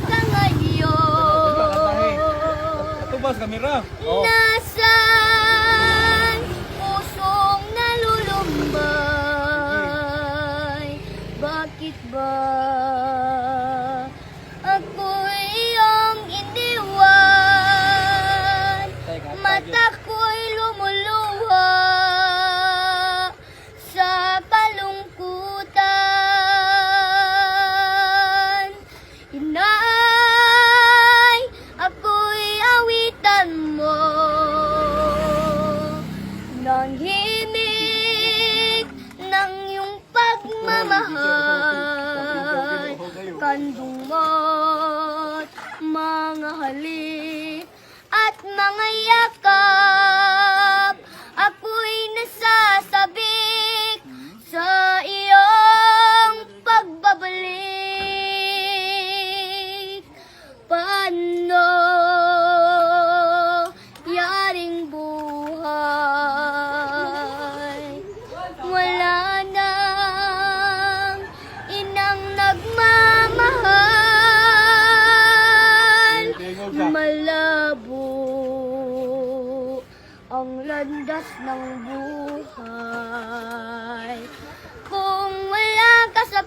ka ngayon? Tubas kamera. Nasaan pusong nalulumbay? Bakit ba ako'y iyong iniwan? Mata ko'y lumuluha sa kalungkutan. Inay, ako'y awitan mo ng himig ng iyong pagmamahal. Kandong mo't mga halik at mga yakap, ako'y nasasabik sa iyong pagbabalik. Paano yaring buhay? Wala nang inang nagmamahal. Malabo ang landas ng buhay. Kung wala ka sa